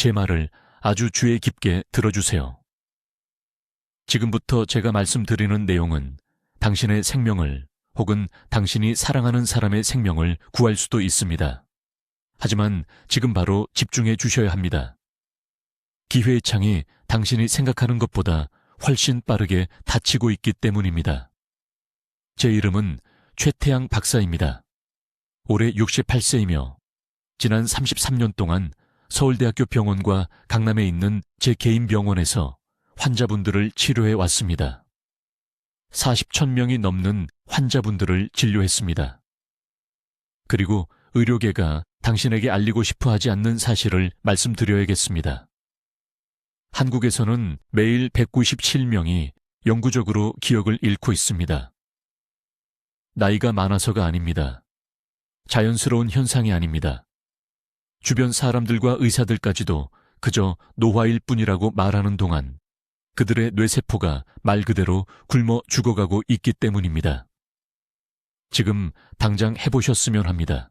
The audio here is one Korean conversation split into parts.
제 말을 아주 주의 깊게 들어주세요. 지금부터 제가 말씀드리는 내용은 당신의 생명을 혹은 당신이 사랑하는 사람의 생명을 구할 수도 있습니다. 하지만 지금 바로 집중해 주셔야 합니다. 기회의 창이 당신이 생각하는 것보다 훨씬 빠르게 닫히고 있기 때문입니다. 제 이름은 최태양 박사입니다. 올해 68세이며 지난 33년 동안 서울대학교 병원과 강남에 있는 제 개인 병원에서 환자분들을 치료해 왔습니다. 40,000명이 넘는 환자분들을 진료했습니다. 그리고 의료계가 당신에게 알리고 싶어 하지 않는 사실을 말씀드려야겠습니다. 한국에서는 매일 197명이 영구적으로 기억을 잃고 있습니다. 나이가 많아서가 아닙니다. 자연스러운 현상이 아닙니다. 주변 사람들과 의사들까지도 그저 노화일 뿐이라고 말하는 동안 그들의 뇌세포가 말 그대로 굶어 죽어가고 있기 때문입니다. 지금 당장 해보셨으면 합니다.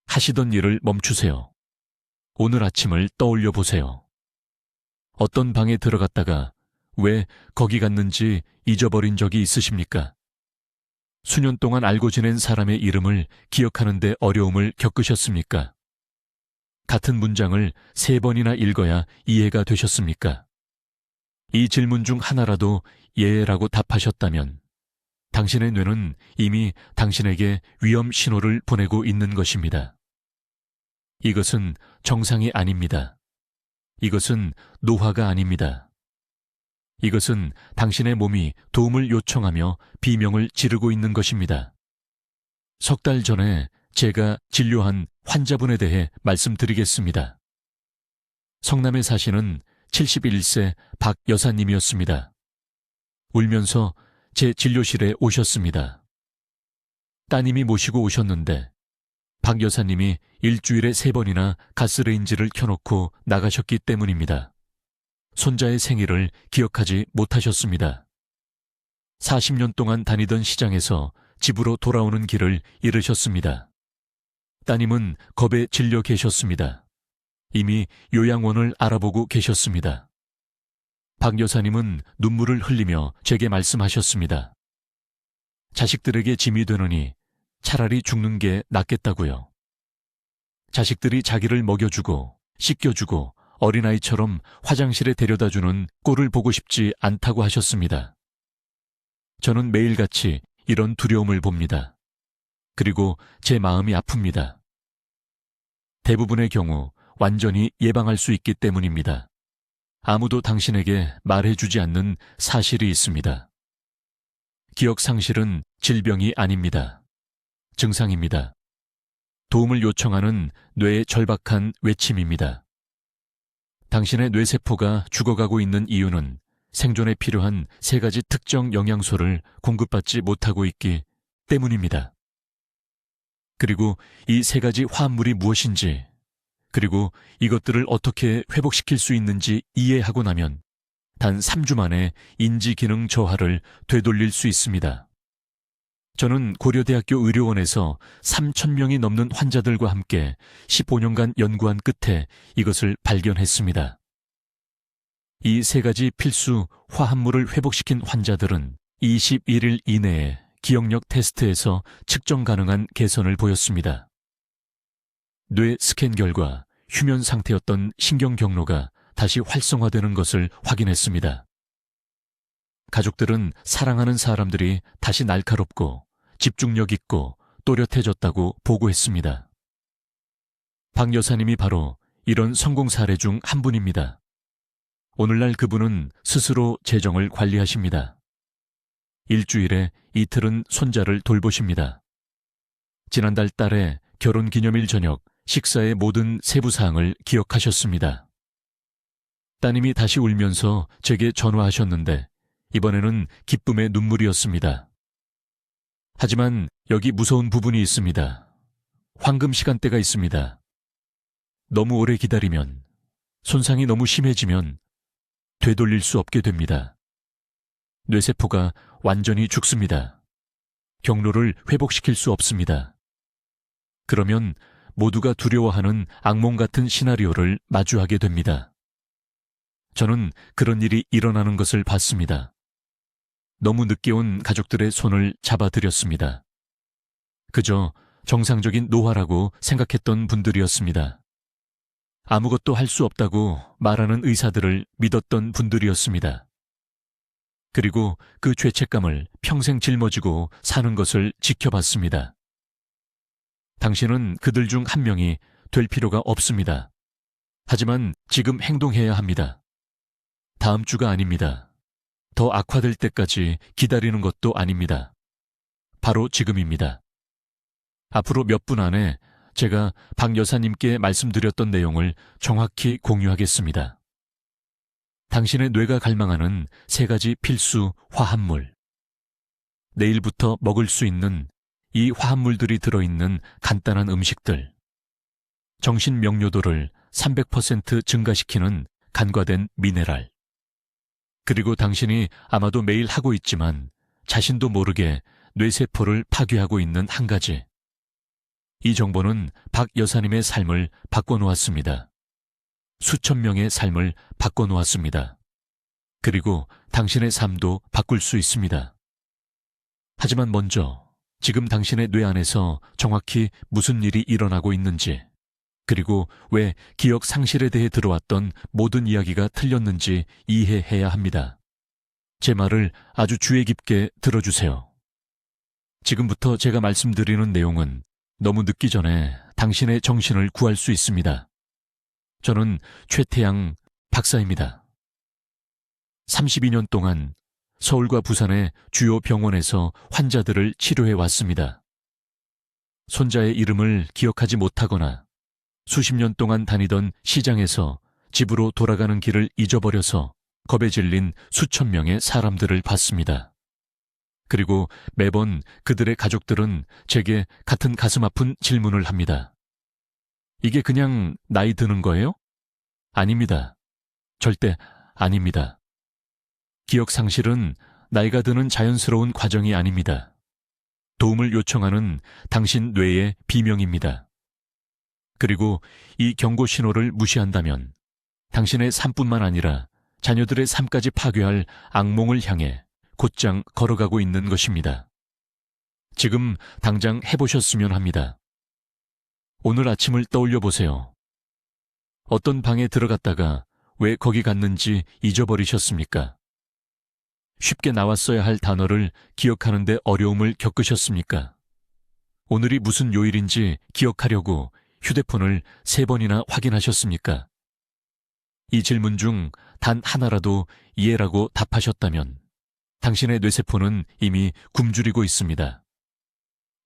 하시던 일을 멈추세요. 오늘 아침을 떠올려 보세요. 어떤 방에 들어갔다가 왜 거기 갔는지 잊어버린 적이 있으십니까? 수년 동안 알고 지낸 사람의 이름을 기억하는 데 어려움을 겪으셨습니까? 같은 문장을 3번이나 읽어야 이해가 되셨습니까? 이 질문 중 하나라도 예라고 답하셨다면 당신의 뇌는 이미 당신에게 위험 신호를 보내고 있는 것입니다. 이것은 정상이 아닙니다. 이것은 노화가 아닙니다. 이것은 당신의 몸이 도움을 요청하며 비명을 지르고 있는 것입니다. 석 달 전에 제가 진료한 환자분에 대해 말씀드리겠습니다. 성남에 사시는 71세 박 여사님이었습니다. 울면서 제 진료실에 오셨습니다. 따님이 모시고 오셨는데 박 여사님이 일주일에 3번이나 가스레인지를 켜놓고 나가셨기 때문입니다. 손자의 생일을 기억하지 못하셨습니다. 40년 동안 다니던 시장에서 집으로 돌아오는 길을 잃으셨습니다. 따님은 겁에 질려 계셨습니다. 이미 요양원을 알아보고 계셨습니다. 박 여사님은 눈물을 흘리며 제게 말씀하셨습니다. 자식들에게 짐이 되느니 차라리 죽는 게 낫겠다고요. 자식들이 자기를 먹여주고 씻겨주고 어린아이처럼 화장실에 데려다주는 꼴을 보고 싶지 않다고 하셨습니다. 저는 매일같이 이런 두려움을 봅니다. 그리고 제 마음이 아픕니다. 대부분의 경우 완전히 예방할 수 있기 때문입니다. 아무도 당신에게 말해주지 않는 사실이 있습니다. 기억 상실은 질병이 아닙니다. 증상입니다. 도움을 요청하는 뇌의 절박한 외침입니다. 당신의 뇌세포가 죽어가고 있는 이유는 생존에 필요한 3가지 특정 영양소를 공급받지 못하고 있기 때문입니다. 그리고 이 3가지 화합물이 무엇인지, 그리고 이것들을 어떻게 회복시킬 수 있는지 이해하고 나면 단 3주 만에 인지기능 저하를 되돌릴 수 있습니다. 저는 고려대학교 의료원에서 3,000명이 넘는 환자들과 함께 15년간 연구한 끝에 이것을 발견했습니다. 이 3가지 필수 화합물을 회복시킨 환자들은 21일 이내에 기억력 테스트에서 측정 가능한 개선을 보였습니다. 뇌 스캔 결과 휴면 상태였던 신경 경로가 다시 활성화되는 것을 확인했습니다. 가족들은 사랑하는 사람들이 다시 날카롭고 집중력 있고 또렷해졌다고 보고했습니다. 박 여사님이 바로 이런 성공 사례 중 한 분입니다. 오늘날 그분은 스스로 재정을 관리하십니다. 일주일에 이틀은 손자를 돌보십니다. 지난달 달에 결혼기념일 저녁 식사의 모든 세부사항을 기억하셨습니다. 따님이 다시 울면서 제게 전화하셨는데 이번에는 기쁨의 눈물이었습니다. 하지만 여기 무서운 부분이 있습니다. 황금 시간대가 있습니다. 너무 오래 기다리면, 손상이 너무 심해지면 되돌릴 수 없게 됩니다. 뇌세포가 완전히 죽습니다. 경로를 회복시킬 수 없습니다. 그러면 모두가 두려워하는 악몽 같은 시나리오를 마주하게 됩니다. 저는 그런 일이 일어나는 것을 봤습니다. 너무 늦게 온 가족들의 손을 잡아드렸습니다. 그저 정상적인 노화라고 생각했던 분들이었습니다. 아무것도 할 수 없다고 말하는 의사들을 믿었던 분들이었습니다. 그리고 그 죄책감을 평생 짊어지고 사는 것을 지켜봤습니다. 당신은 그들 중 한 명이 될 필요가 없습니다. 하지만 지금 행동해야 합니다. 다음 주가 아닙니다. 더 악화될 때까지 기다리는 것도 아닙니다. 바로 지금입니다. 앞으로 몇 분 안에 제가 박 여사님께 말씀드렸던 내용을 정확히 공유하겠습니다. 당신의 뇌가 갈망하는 3가지 필수 화합물. 내일부터 먹을 수 있는 이 화합물들이 들어있는 간단한 음식들. 정신 명료도를 300% 증가시키는 간과된 미네랄. 그리고 당신이 아마도 매일 하고 있지만 자신도 모르게 뇌세포를 파괴하고 있는 한 가지. 이 정보는 박 여사님의 삶을 바꿔놓았습니다. 수천 명의 삶을 바꿔놓았습니다. 그리고 당신의 삶도 바꿀 수 있습니다. 하지만 먼저 지금 당신의 뇌 안에서 정확히 무슨 일이 일어나고 있는지, 그리고 왜 기억 상실에 대해 들어왔던 모든 이야기가 틀렸는지 이해해야 합니다. 제 말을 아주 주의 깊게 들어주세요. 지금부터 제가 말씀드리는 내용은 너무 늦기 전에 당신의 정신을 구할 수 있습니다. 저는 최태양 박사입니다. 32년 동안 서울과 부산의 주요 병원에서 환자들을 치료해 왔습니다. 손자의 이름을 기억하지 못하거나 수십 년 동안 다니던 시장에서 집으로 돌아가는 길을 잊어버려서 겁에 질린 수천 명의 사람들을 봤습니다. 그리고 매번 그들의 가족들은 제게 같은 가슴 아픈 질문을 합니다. 이게 그냥 나이 드는 거예요? 아닙니다. 절대 아닙니다. 기억 상실은 나이가 드는 자연스러운 과정이 아닙니다. 도움을 요청하는 당신 뇌의 비명입니다. 그리고 이 경고 신호를 무시한다면 당신의 삶뿐만 아니라 자녀들의 삶까지 파괴할 악몽을 향해 곧장 걸어가고 있는 것입니다. 지금 당장 해보셨으면 합니다. 오늘 아침을 떠올려 보세요. 어떤 방에 들어갔다가 왜 거기 갔는지 잊어버리셨습니까? 쉽게 나왔어야 할 단어를 기억하는데 어려움을 겪으셨습니까? 오늘이 무슨 요일인지 기억하려고 휴대폰을 3번이나 확인하셨습니까? 이 질문 중 단 하나라도 이해라고 답하셨다면 당신의 뇌세포는 이미 굶주리고 있습니다.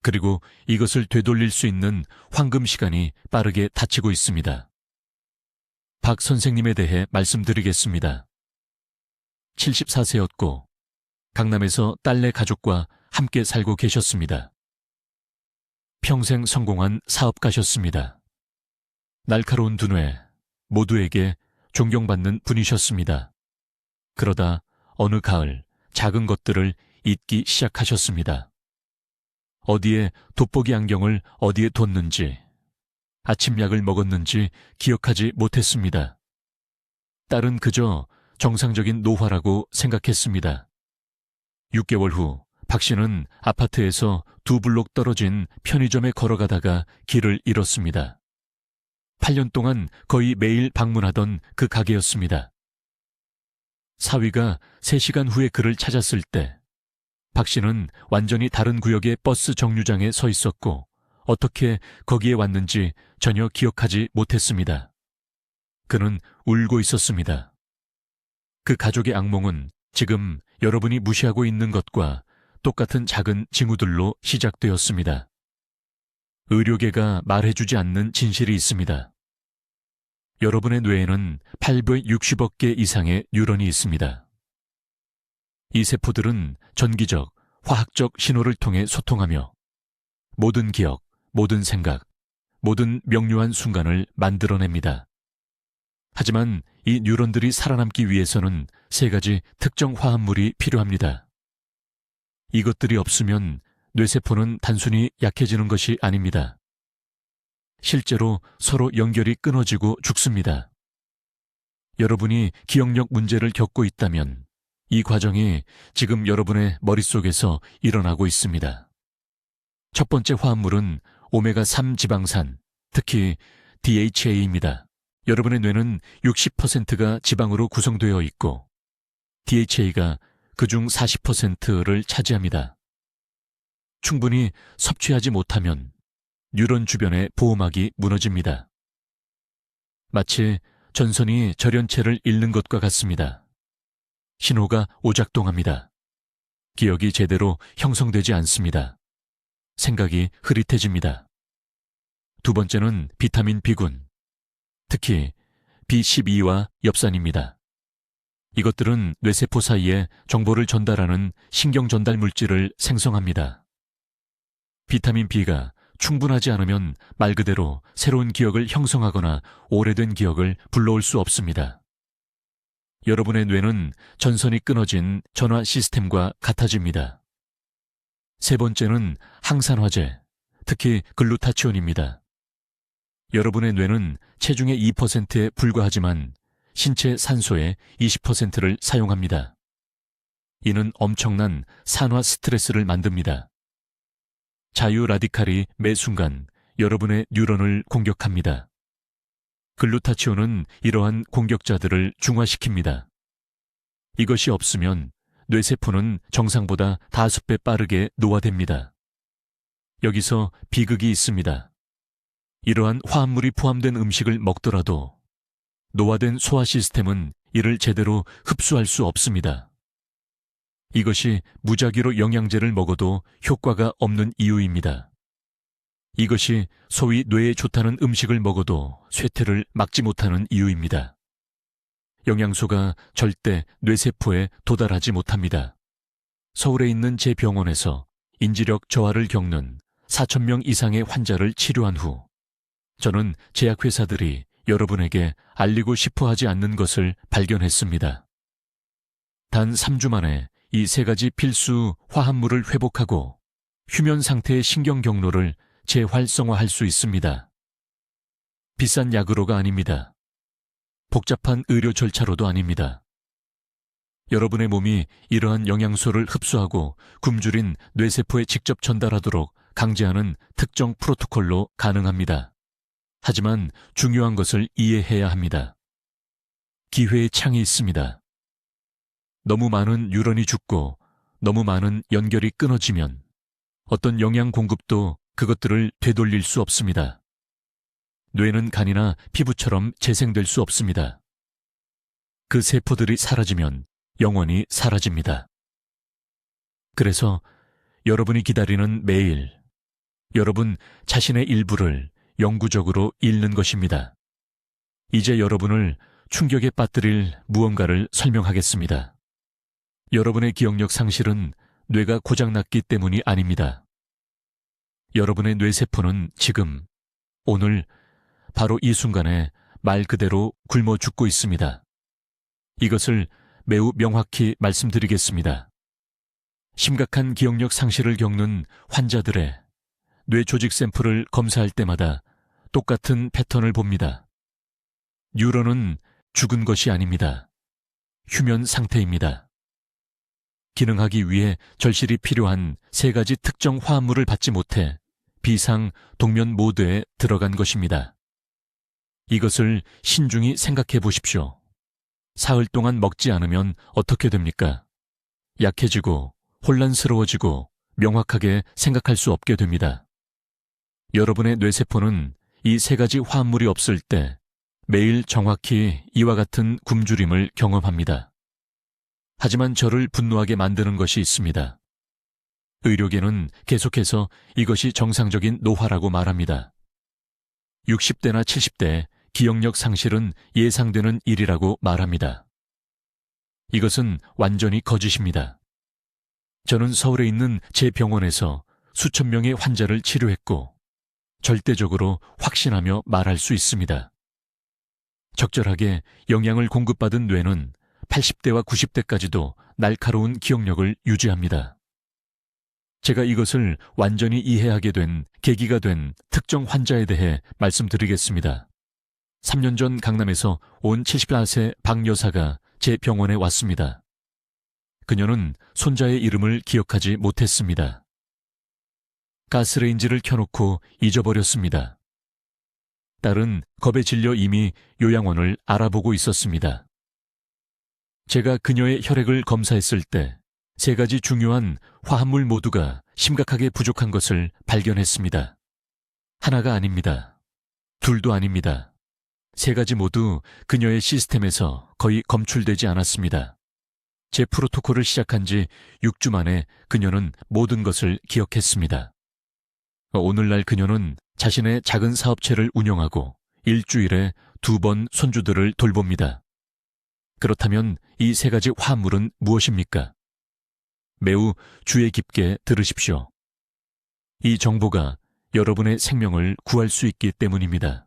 그리고 이것을 되돌릴 수 있는 황금 시간이 빠르게 닫히고 있습니다. 박 선생님에 대해 말씀드리겠습니다. 74세였고 강남에서 딸네 가족과 함께 살고 계셨습니다. 평생 성공한 사업가셨습니다. 날카로운 두뇌, 모두에게 존경받는 분이셨습니다. 그러다 어느 가을 작은 것들을 잊기 시작하셨습니다. 어디에 돋보기 안경을 어디에 뒀는지, 아침 약을 먹었는지 기억하지 못했습니다. 딸은 그저 정상적인 노화라고 생각했습니다. 6개월 후 박 씨는 아파트에서 2블록 떨어진 편의점에 걸어가다가 길을 잃었습니다. 8년 동안 거의 매일 방문하던 그 가게였습니다. 사위가 3시간 후에 그를 찾았을 때 박 씨는 완전히 다른 구역의 버스 정류장에 서 있었고 어떻게 거기에 왔는지 전혀 기억하지 못했습니다. 그는 울고 있었습니다. 그 가족의 악몽은 지금 여러분이 무시하고 있는 것과 똑같은 작은 징후들로 시작되었습니다. 의료계가 말해주지 않는 진실이 있습니다. 여러분의 뇌에는 860억 개 이상의 뉴런이 있습니다. 이 세포들은 전기적, 화학적 신호를 통해 소통하며 모든 기억, 모든 생각, 모든 명료한 순간을 만들어냅니다. 하지만 이 뉴런들이 살아남기 위해서는 3가지 특정 화합물이 필요합니다. 이것들이 없으면 뇌세포는 단순히 약해지는 것이 아닙니다. 실제로 서로 연결이 끊어지고 죽습니다. 여러분이 기억력 문제를 겪고 있다면 이 과정이 지금 여러분의 머릿속에서 일어나고 있습니다. 첫 번째 화합물은 오메가3 지방산, 특히 DHA입니다. 여러분의 뇌는 60%가 지방으로 구성되어 있고 DHA가 그중 40%를 차지합니다. 충분히 섭취하지 못하면 뉴런 주변의 보호막이 무너집니다. 마치 전선이 절연체를 잃는 것과 같습니다. 신호가 오작동합니다. 기억이 제대로 형성되지 않습니다. 생각이 흐릿해집니다. 두 번째는 비타민 B군, 특히 B12와 엽산입니다. 이것들은 뇌세포 사이에 정보를 전달하는 신경 전달 물질을 생성합니다. 비타민 B가 충분하지 않으면 말 그대로 새로운 기억을 형성하거나 오래된 기억을 불러올 수 없습니다. 여러분의 뇌는 전선이 끊어진 전화 시스템과 같아집니다. 세 번째는 항산화제, 특히 글루타치온입니다. 여러분의 뇌는 체중의 2%에 불과하지만 신체 산소의 20%를 사용합니다. 이는 엄청난 산화 스트레스를 만듭니다. 자유 라디칼이 매 순간 여러분의 뉴런을 공격합니다. 글루타치온은 이러한 공격자들을 중화시킵니다. 이것이 없으면 뇌세포는 정상보다 5배 빠르게 노화됩니다. 여기서 비극이 있습니다. 이러한 화합물이 포함된 음식을 먹더라도 노화된 소화 시스템은 이를 제대로 흡수할 수 없습니다. 이것이 무작위로 영양제를 먹어도 효과가 없는 이유입니다. 이것이 소위 뇌에 좋다는 음식을 먹어도 쇠퇴를 막지 못하는 이유입니다. 영양소가 절대 뇌세포에 도달하지 못합니다. 서울에 있는 제 병원에서 인지력 저하를 겪는 4,000명 이상의 환자를 치료한 후 저는 제약회사들이 여러분에게 알리고 싶어 하지 않는 것을 발견했습니다. 단 3주 만에 이 3가지 필수 화합물을 회복하고 휴면 상태의 신경 경로를 재활성화할 수 있습니다. 비싼 약으로가 아닙니다. 복잡한 의료 절차로도 아닙니다. 여러분의 몸이 이러한 영양소를 흡수하고 굶주린 뇌세포에 직접 전달하도록 강제하는 특정 프로토콜로 가능합니다. 하지만 중요한 것을 이해해야 합니다. 기회의 창이 있습니다. 너무 많은 뉴런이 죽고 너무 많은 연결이 끊어지면 어떤 영양 공급도 그것들을 되돌릴 수 없습니다. 뇌는 간이나 피부처럼 재생될 수 없습니다. 그 세포들이 사라지면 영원히 사라집니다. 그래서 여러분이 기다리는 매일, 여러분 자신의 일부를 영구적으로 잃는 것입니다. 이제 여러분을 충격에 빠뜨릴 무언가를 설명하겠습니다. 여러분의 기억력 상실은 뇌가 고장났기 때문이 아닙니다. 여러분의 뇌세포는 지금, 오늘, 바로 이 순간에 말 그대로 굶어 죽고 있습니다. 이것을 매우 명확히 말씀드리겠습니다. 심각한 기억력 상실을 겪는 환자들의 뇌 조직 샘플을 검사할 때마다 똑같은 패턴을 봅니다. 뉴런은 죽은 것이 아닙니다. 휴면 상태입니다. 기능하기 위해 절실히 필요한 3가지 특정 화합물을 받지 못해 비상 동면 모드에 들어간 것입니다. 이것을 신중히 생각해 보십시오. 사흘 동안 먹지 않으면 어떻게 됩니까? 약해지고 혼란스러워지고 명확하게 생각할 수 없게 됩니다. 여러분의 뇌세포는 이 3가지 화합물이 없을 때 매일 정확히 이와 같은 굶주림을 경험합니다. 하지만 저를 분노하게 만드는 것이 있습니다. 의료계는 계속해서 이것이 정상적인 노화라고 말합니다. 60대나 70대 기억력 상실은 예상되는 일이라고 말합니다. 이것은 완전히 거짓입니다. 저는 서울에 있는 제 병원에서 수천 명의 환자를 치료했고 절대적으로 확신하며 말할 수 있습니다. 적절하게 영양을 공급받은 뇌는 80대와 90대까지도 날카로운 기억력을 유지합니다. 제가 이것을 완전히 이해하게 된 계기가 된 특정 환자에 대해 말씀드리겠습니다. 3년 전 강남에서 온 74세 박 여사가 제 병원에 왔습니다. 그녀는 손자의 이름을 기억하지 못했습니다. 가스레인지를 켜놓고 잊어버렸습니다. 딸은 겁에 질려 이미 요양원을 알아보고 있었습니다. 제가 그녀의 혈액을 검사했을 때 3가지 중요한 화합물 모두가 심각하게 부족한 것을 발견했습니다. 하나가 아닙니다. 둘도 아닙니다. 3가지 모두 그녀의 시스템에서 거의 검출되지 않았습니다. 제 프로토콜을 시작한 지 6주 만에 그녀는 모든 것을 기억했습니다. 오늘날 그녀는 자신의 작은 사업체를 운영하고 일주일에 2번 손주들을 돌봅니다. 그렇다면 이 3가지 화합물은 무엇입니까? 매우 주의 깊게 들으십시오. 이 정보가 여러분의 생명을 구할 수 있기 때문입니다.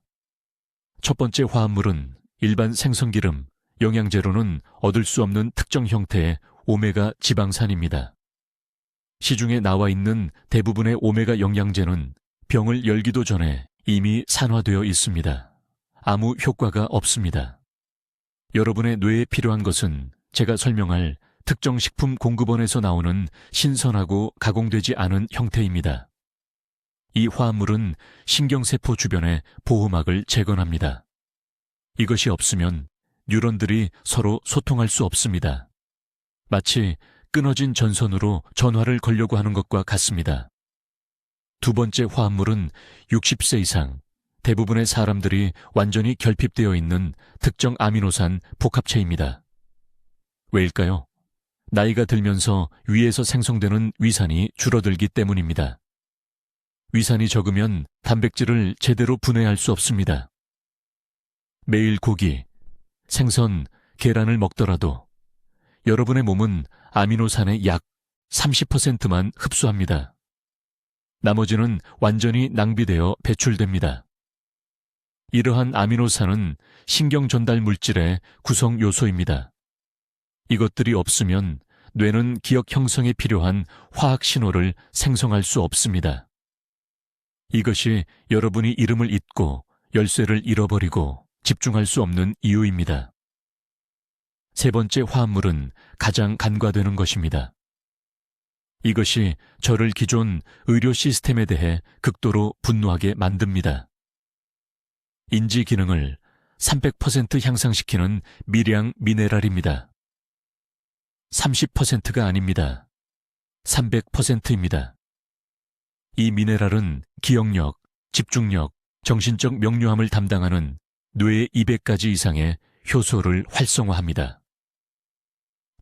첫 번째 화합물은 일반 생선기름, 영양제로는 얻을 수 없는 특정 형태의 오메가 지방산입니다. 시중에 나와 있는 대부분의 오메가 영양제는 병을 열기도 전에 이미 산화되어 있습니다. 아무 효과가 없습니다. 여러분의 뇌에 필요한 것은 제가 설명할 특정 식품 공급원에서 나오는 신선하고 가공되지 않은 형태입니다. 이 화합물은 신경세포 주변의 보호막을 재건합니다. 이것이 없으면 뉴런들이 서로 소통할 수 없습니다. 마치 끊어진 전선으로 전화를 걸려고 하는 것과 같습니다. 두 번째 화합물은 60세 이상 대부분의 사람들이 완전히 결핍되어 있는 특정 아미노산 복합체입니다. 왜일까요? 나이가 들면서 위에서 생성되는 위산이 줄어들기 때문입니다. 위산이 적으면 단백질을 제대로 분해할 수 없습니다. 매일 고기, 생선, 계란을 먹더라도 여러분의 몸은 아미노산의 약 30%만 흡수합니다. 나머지는 완전히 낭비되어 배출됩니다. 이러한 아미노산은 신경 전달 물질의 구성 요소입니다. 이것들이 없으면 뇌는 기억 형성에 필요한 화학 신호를 생성할 수 없습니다. 이것이 여러분이 이름을 잊고 열쇠를 잃어버리고 집중할 수 없는 이유입니다. 세 번째 화합물은 가장 간과되는 것입니다. 이것이 저를 기존 의료 시스템에 대해 극도로 분노하게 만듭니다. 인지 기능을 300% 향상시키는 미량 미네랄입니다. 30%가 아닙니다. 300%입니다. 이 미네랄은 기억력, 집중력, 정신적 명료함을 담당하는 뇌의 200가지 이상의 효소를 활성화합니다.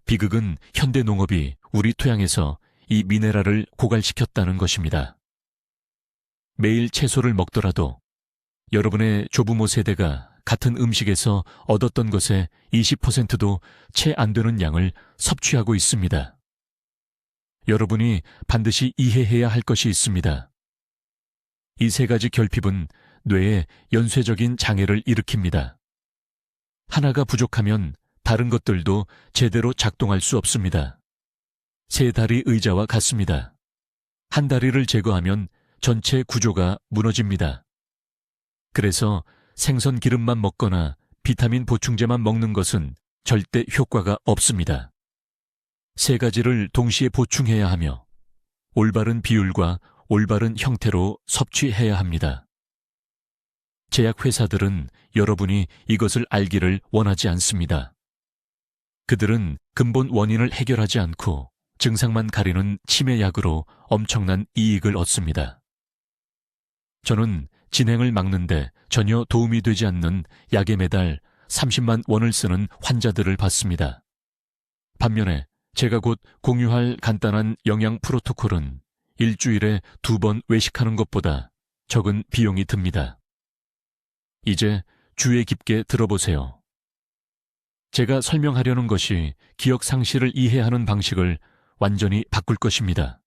비극은 현대 농업이 우리 토양에서 이 미네랄을 고갈시켰다는 것입니다. 매일 채소를 먹더라도 여러분의 조부모 세대가 같은 음식에서 얻었던 것의 20%도 채 안 되는 양을 섭취하고 있습니다. 여러분이 반드시 이해해야 할 것이 있습니다. 이 3가지 결핍은 뇌에 연쇄적인 장애를 일으킵니다. 하나가 부족하면 다른 것들도 제대로 작동할 수 없습니다. 3다리 의자와 같습니다. 한 다리를 제거하면 전체 구조가 무너집니다. 그래서 생선 기름만 먹거나 비타민 보충제만 먹는 것은 절대 효과가 없습니다. 3가지를 동시에 보충해야 하며 올바른 비율과 올바른 형태로 섭취해야 합니다. 제약회사들은 여러분이 이것을 알기를 원하지 않습니다. 그들은 근본 원인을 해결하지 않고 증상만 가리는 치매약으로 엄청난 이익을 얻습니다. 저는 진행을 막는데 전혀 도움이 되지 않는 약에 매달 30만 원을 쓰는 환자들을 봤습니다. 반면에 제가 곧 공유할 간단한 영양 프로토콜은 일주일에 2번 외식하는 것보다 적은 비용이 듭니다. 이제 주의 깊게 들어보세요. 제가 설명하려는 것이 기억 상실을 이해하는 방식을 완전히 바꿀 것입니다.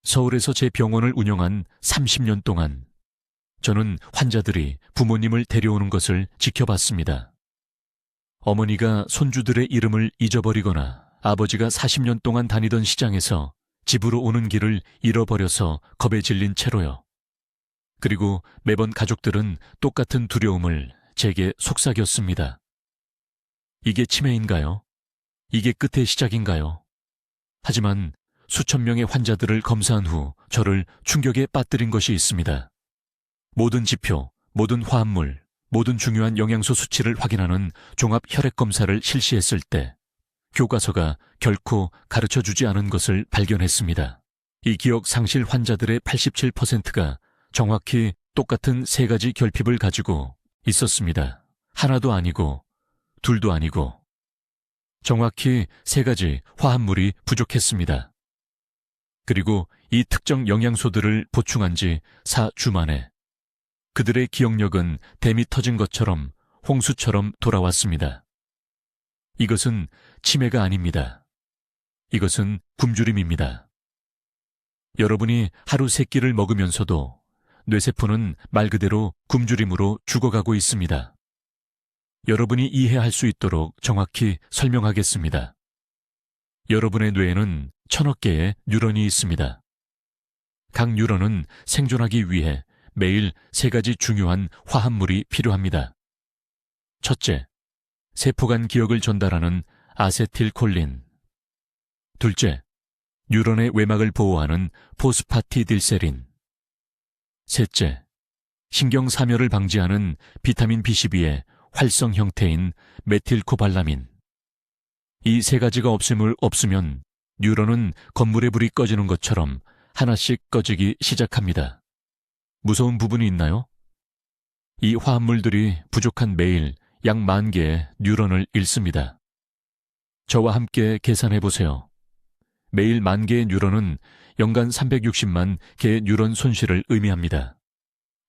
서울에서 제 병원을 운영한 30년 동안 저는 환자들이 부모님을 데려오는 것을 지켜봤습니다. 어머니가 손주들의 이름을 잊어버리거나 아버지가 40년 동안 다니던 시장에서 집으로 오는 길을 잃어버려서 겁에 질린 채로요. 그리고 매번 가족들은 똑같은 두려움을 제게 속삭였습니다. 이게 치매인가요? 이게 끝의 시작인가요? 하지만 수천 명의 환자들을 검사한 후 저를 충격에 빠뜨린 것이 있습니다. 모든 지표, 모든 화합물, 모든 중요한 영양소 수치를 확인하는 종합 혈액 검사를 실시했을 때 교과서가 결코 가르쳐주지 않은 것을 발견했습니다. 이 기억 상실 환자들의 87%가 정확히 똑같은 세 가지 결핍을 가지고 있었습니다. 하나도 아니고 둘도 아니고 정확히 세 가지 화합물이 부족했습니다. 그리고 이 특정 영양소들을 보충한 지 4주 만에 그들의 기억력은 댐이 터진 것처럼 홍수처럼 돌아왔습니다. 이것은 치매가 아닙니다. 이것은 굶주림입니다. 여러분이 하루 3끼를 먹으면서도 뇌세포는 말 그대로 굶주림으로 죽어가고 있습니다. 여러분이 이해할 수 있도록 정확히 설명하겠습니다. 여러분의 뇌에는 1000억 개의 뉴런이 있습니다. 각 뉴런은 생존하기 위해 매일 3가지 중요한 화합물이 필요합니다. 첫째, 세포 간 기억을 전달하는 아세틸콜린. 둘째, 뉴런의 외막을 보호하는 포스파티딜세린. 셋째, 신경 사멸을 방지하는 비타민 B12의 활성 형태인 메틸코발라민. 이 3가지가 없으면 뉴런은 건물의 불이 꺼지는 것처럼 하나씩 꺼지기 시작합니다. 무서운 부분이 있나요? 이 화합물들이 부족한 매일 약 10,000개의 뉴런을 잃습니다. 저와 함께 계산해보세요. 매일 10,000개의 뉴런은 연간 360만 개의 뉴런 손실을 의미합니다.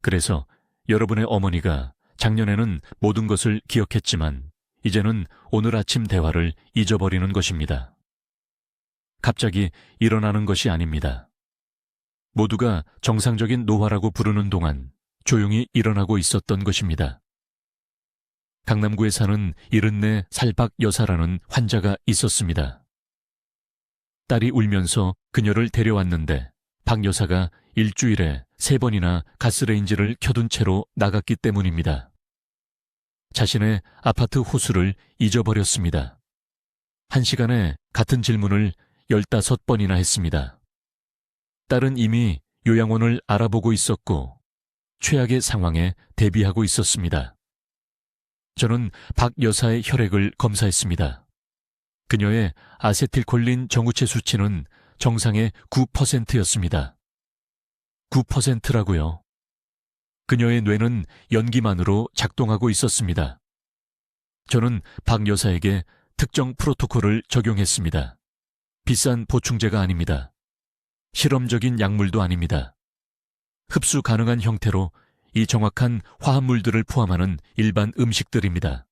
그래서 여러분의 어머니가 작년에는 모든 것을 기억했지만 이제는 오늘 아침 대화를 잊어버리는 것입니다. 갑자기 일어나는 것이 아닙니다. 모두가 정상적인 노화라고 부르는 동안 조용히 일어나고 있었던 것입니다. 강남구에 사는 74살 박 여사라는 환자가 있었습니다. 딸이 울면서 그녀를 데려왔는데 박 여사가 일주일에 3번이나 가스레인지를 켜둔 채로 나갔기 때문입니다. 자신의 아파트 호수를 잊어버렸습니다. 1시간에 같은 질문을 15번이나 했습니다. 딸은 이미 요양원을 알아보고 있었고 최악의 상황에 대비하고 있었습니다. 저는 박 여사의 혈액을 검사했습니다. 그녀의 아세틸콜린 정우체 수치는 정상의 9%였습니다. 9%라고요. 그녀의 뇌는 연기만으로 작동하고 있었습니다. 저는 박 여사에게 특정 프로토콜을 적용했습니다. 비싼 보충제가 아닙니다. 실험적인 약물도 아닙니다. 흡수 가능한 형태로 이 정확한 화합물들을 포함하는 일반 음식들입니다.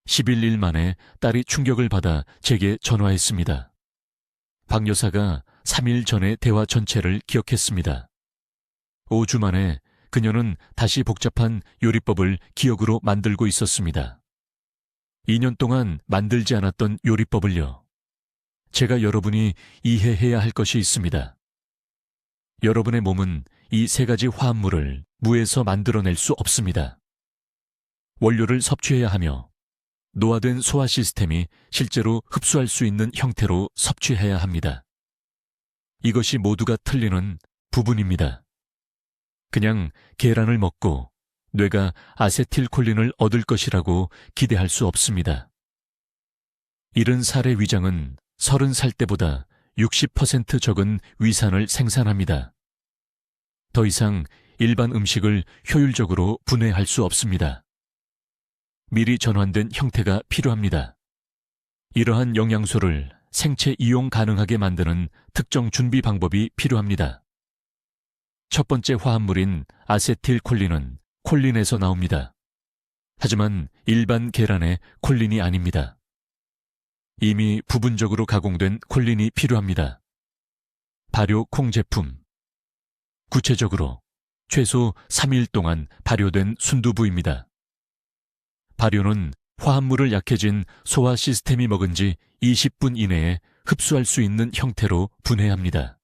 11일 만에 딸이 충격을 받아 제게 전화했습니다. 박 여사가 3일 전의 대화 전체를 기억했습니다. 5주 만에 그녀는 다시 복잡한 요리법을 기억으로 만들고 있었습니다. 2년 동안 만들지 않았던 요리법을요. 제가 여러분이 이해해야 할 것이 있습니다. 여러분의 몸은 이 3가지 화합물을 무에서 만들어낼 수 없습니다. 원료를 섭취해야 하며 노화된 소화 시스템이 실제로 흡수할 수 있는 형태로 섭취해야 합니다. 이것이 모두가 틀리는 부분입니다. 그냥 계란을 먹고 뇌가 아세틸콜린을 얻을 것이라고 기대할 수 없습니다. 70살의 위장은 30살 때보다 60% 적은 위산을 생산합니다. 더 이상 일반 음식을 효율적으로 분해할 수 없습니다. 미리 전환된 형태가 필요합니다. 이러한 영양소를 생체 이용 가능하게 만드는 특정 준비 방법이 필요합니다. 첫 번째 화합물인 아세틸콜린은 콜린에서 나옵니다. 하지만 일반 계란의 콜린이 아닙니다. 이미 부분적으로 가공된 콜린이 필요합니다. 발효 콩 제품. 구체적으로 최소 3일 동안 발효된 순두부입니다. 발효는 화합물을 약해진 소화 시스템이 먹은 지 20분 이내에 흡수할 수 있는 형태로 분해합니다.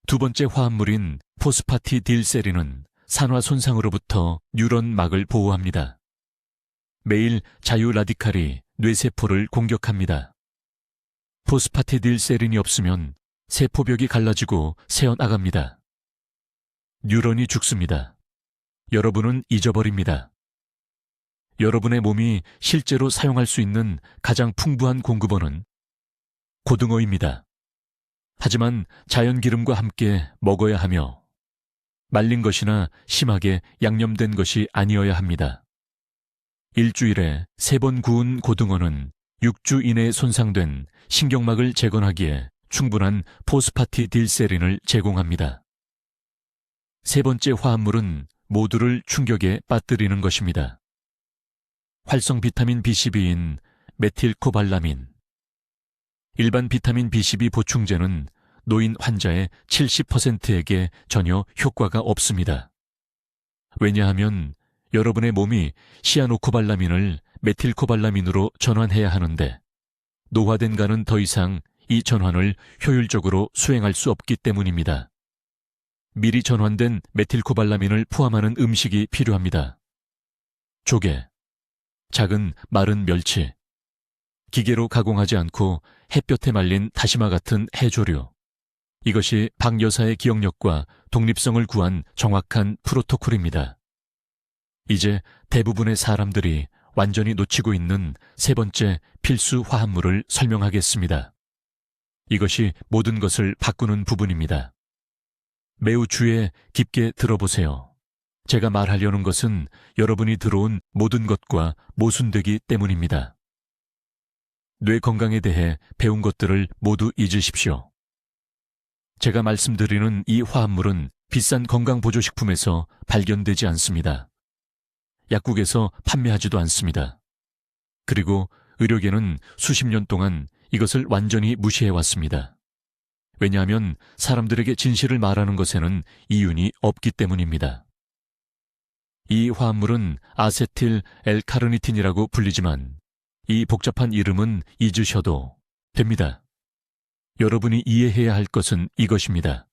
두 번째 화합물인 포스파티딜세린은 산화 손상으로부터 뉴런막을 보호합니다. 매일 자유 라디칼이 뇌세포를 공격합니다. 포스파티딜세린이 없으면 세포벽이 갈라지고 새어나갑니다. 뉴런이 죽습니다. 여러분은 잊어버립니다. 여러분의 몸이 실제로 사용할 수 있는 가장 풍부한 공급원은 고등어입니다. 하지만 자연기름과 함께 먹어야 하며 말린 것이나 심하게 양념된 것이 아니어야 합니다. 일주일에 3번 구운 고등어는 6주 이내에 손상된 신경막을 재건하기에 충분한 포스파티딜세린을 제공합니다. 세 번째 화합물은 모두를 충격에 빠뜨리는 것입니다. 활성 비타민 B12인 메틸코발라민. 일반 비타민 B12 보충제는 노인 환자의 70%에게 전혀 효과가 없습니다. 왜냐하면 여러분의 몸이 시아노코발라민을 메틸코발라민으로 전환해야 하는데 노화된 간은 더 이상 이 전환을 효율적으로 수행할 수 없기 때문입니다. 미리 전환된 메틸코발라민을 포함하는 음식이 필요합니다. 조개, 작은 마른 멸치, 기계로 가공하지 않고 햇볕에 말린 다시마 같은 해조류. 이것이 박 여사의 기억력과 독립성을 구한 정확한 프로토콜입니다. 이제 대부분의 사람들이 완전히 놓치고 있는 세 번째 필수 화합물을 설명하겠습니다. 이것이 모든 것을 바꾸는 부분입니다. 매우 주의 깊게 들어보세요. 제가 말하려는 것은 여러분이 들어온 모든 것과 모순되기 때문입니다. 뇌 건강에 대해 배운 것들을 모두 잊으십시오. 제가 말씀드리는 이 화합물은 비싼 건강보조식품에서 발견되지 않습니다. 약국에서 판매하지도 않습니다. 그리고 의료계는 수십 년 동안 이것을 완전히 무시해왔습니다. 왜냐하면 사람들에게 진실을 말하는 것에는 이윤이 없기 때문입니다. 이 화합물은 아세틸 L-카르니틴이라고 불리지만 이 복잡한 이름은 잊으셔도 됩니다. 여러분이 이해해야 할 것은 이것입니다.